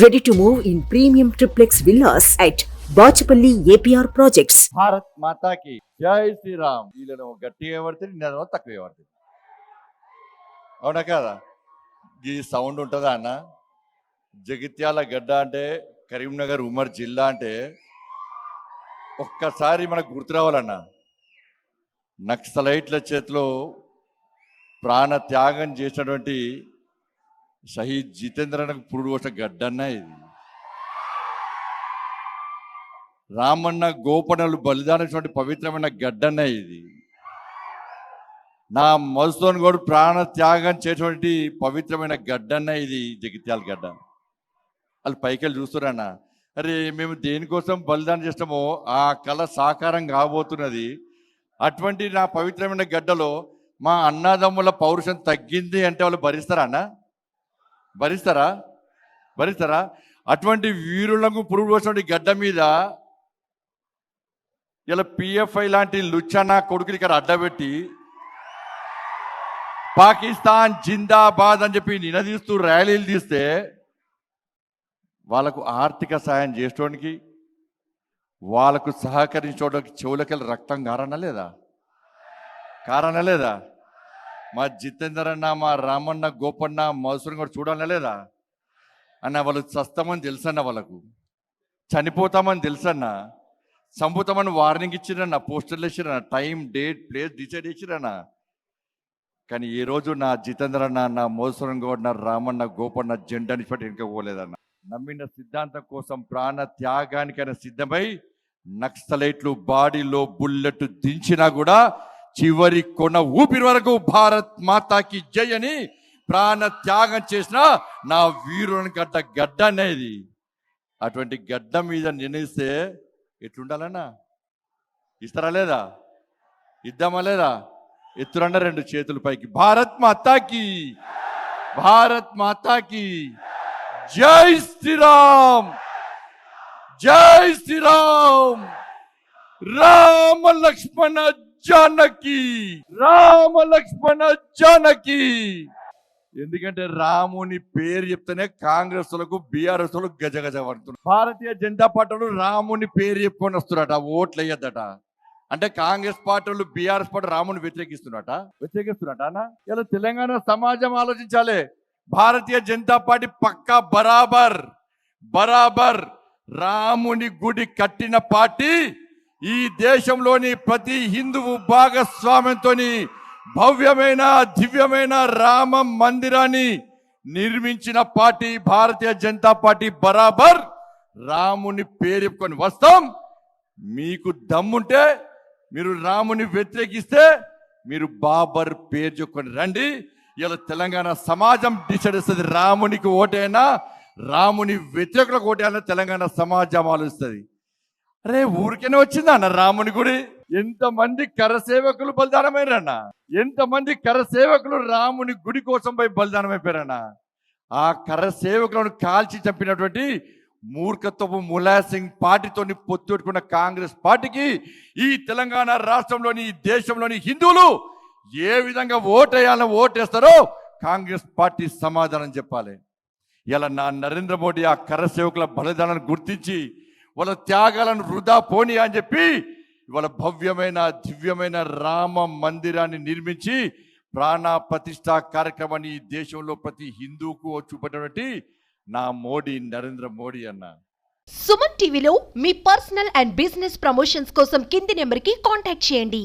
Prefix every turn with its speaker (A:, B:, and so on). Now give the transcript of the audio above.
A: Ready to move in premium triplex villas at Bachapalli APR projects.
B: Bharat మాతాకి జై శ్రీరామ్. వీళ్ళను గట్టిగా పడుతుంది, నేను తక్కువ పడుతుంది. అవునా కదా? ఈ సౌండ్ ఉంటుందా అన్న? జగిత్యాల గడ్డ అంటే, కరీంనగర్ ఉమర్ జిల్లా అంటే ఒక్కసారి మనకు గుర్తు రావాలన్న. నక్సలైట్ల చేతిలో ప్రాణ త్యాగం చేసినటువంటి షహీద్ జితేంద్రనకు పురుడు పోసిన గడ్డన్న ఇది. రామన్న గోపన్నలు బలిదానటువంటి పవిత్రమైన గడ్డన్న ఇది. నా మధుసూదన్ గౌడ్ ప్రాణ త్యాగం చేసినటువంటి పవిత్రమైన గడ్డన్న ఇది జగిత్యాల గడ్డ. వాళ్ళు పైకెళ్ళి చూస్తున్నారన్న, అరే మేము దేనికోసం బలిదానం చేస్తామో ఆ కళ సాకారం కాబోతున్నది. అటువంటి నా పవిత్రమైన గడ్డలో మా అన్నదమ్ముల పౌరుషం తగ్గింది అంటే వాళ్ళు భరిస్తారా అన్న? భరిస్తారా? అటువంటి వీరులకు పురుగు పోసినటువంటి గడ్డ మీద ఇలా పిఎఫ్ఐ లాంటి లుచ్చన్న కొడుకులు ఇక్కడ అడ్డబెట్టి పాకిస్తాన్ జిందాబాద్ అని చెప్పి నినదీస్తూ ర్యాలీలు తీస్తే వాళ్ళకు ఆర్థిక సాయం చేసుకోవడానికి, వాళ్ళకు సహకరించడానికి చెవులకెళ్ళి రక్తం కారణ లేదా? మా జితేందర్ అన్న, మా రామన్న, గోపన్న, మధుసూదన్ కూడా చూడాలనే లేదా అన్న? వాళ్ళు చస్తామని తెలుసన్న, వాళ్ళకు చనిపోతామని తెలుసన్న, చంపుతామని వార్నింగ్ ఇచ్చిరన్న, పోస్టర్లు ఇచ్చిరన్న, టైం, డేట్, ప్లేస్ డిసైడ్ ఇచ్చిరన్న. కానీ ఈ రోజు నా జితేందర్ అన్న, నా మధుసూదన్ గౌడ్, నా రామన్న, గోపన్న జెండాని పెట్టి ఇంకా పోలేదన్న. నమ్మిన సిద్ధాంతం కోసం ప్రాణ త్యాగానికైనా సిద్ధమై నక్సలైట్లు బాడీలో బుల్లెట్ దించినా కూడా చివరి కొన ఊపిరి వరకు భారత్ మాతాకి జై అని ప్రాణ త్యాగం చేసిన నా వీరుని గడ్డ అనేది. అటువంటి గడ్డ మీద నిర్ణయిస్తే ఎట్లుండాలన్నా? ఇస్తారా లేదా? ఇద్దామా లేదా? ఎత్తురన్న రెండు చేతుల పైకి. భారత్ మాతాకి జై శ్రీరామ్, జై శ్రీరామ్. రామ లక్ష్మణ జానకి. ఎందుకంటే రాముని పేరు చెప్తేనే కాంగ్రెస్ లకు, బీఆర్ఎస్ లకు గజగజ పడుతున్నారు. భారతీయ జనతా పార్టీలు రాముని పేరు చెప్పుకొని వస్తున్నారట, ఓట్లు వేయద్దట. అంటే కాంగ్రెస్ పార్టీలు, బీఆర్ఎస్ పార్టీ రాముని వ్యతిరేకిస్తున్నట అన్న. ఇలా తెలంగాణ సమాజం ఆలోచించాలి. భారతీయ జనతా పార్టీ పక్కా బరాబర్ రాముని గుడి కట్టిన పార్టీ. ఈ దేశంలోని ప్రతి హిందువు భాగస్వామ్యంతో భవ్యమైన, దివ్యమైన రామ మందిరాన్ని నిర్మించిన పార్టీ భారతీయ జనతా పార్టీ. బరాబర్ రాముని పేరు చెప్పుకొని వస్తాం. మీకు దమ్ముంటే మీరు రాముని వ్యతిరేకిస్తే మీరు బాబర్ పేరు చెప్పుకొని రండి. ఇలా తెలంగాణ సమాజం డిసైడ్ చేస్తుంది. రామునికి ఓటైనా, రాముని వ్యతిరేకులకు ఓటైనా తెలంగాణ సమాజం ఆలోచిస్తుంది. అరే ఊరికేనే వచ్చిందా అన్న రాముని గుడి? ఎంతమంది కరసేవకులు బలిదానమైరన్న? ఎంతమంది కరసేవకులు రాముని గుడి కోసం పోయి బలిదానమైపోయారన్న? ఆ కరసేవకులను కాల్చి చంపినటువంటి మూర్ఖత్వపు ములాసింగ్ పార్టీతోని పొత్తు పెట్టుకున్న కాంగ్రెస్ పార్టీకి ఈ తెలంగాణ రాష్ట్రంలోని, ఈ దేశంలోని హిందువులు ఏ విధంగా ఓటేయాలని ఓటేస్తారో కాంగ్రెస్ పార్టీ సమాధానం చెప్పాలి. ఇలా నా నరేంద్ర మోడీ ఆ కరసేవకుల బలిదానాన్ని గుర్తించి వాళ్ళ త్యాగాలను వృధా పోనీ అని చెప్పి ఇవాళ భవ్యమైన, దివ్యమైన రామ మందిరాన్ని నిర్మించి ప్రాణ ప్రతిష్ఠ కార్యక్రమాన్ని ఈ దేశంలో ప్రతి హిందూకు చూపేటటువంటి నా మోడీ, నరేంద్ర మోడీ అన్న.
C: సుమన్ టీవీలో మీ పర్సనల్ అండ్ బిజినెస్ ప్రమోషన్స్ కోసం కింది నెంబర్కి కాంటాక్ట్ చేయండి.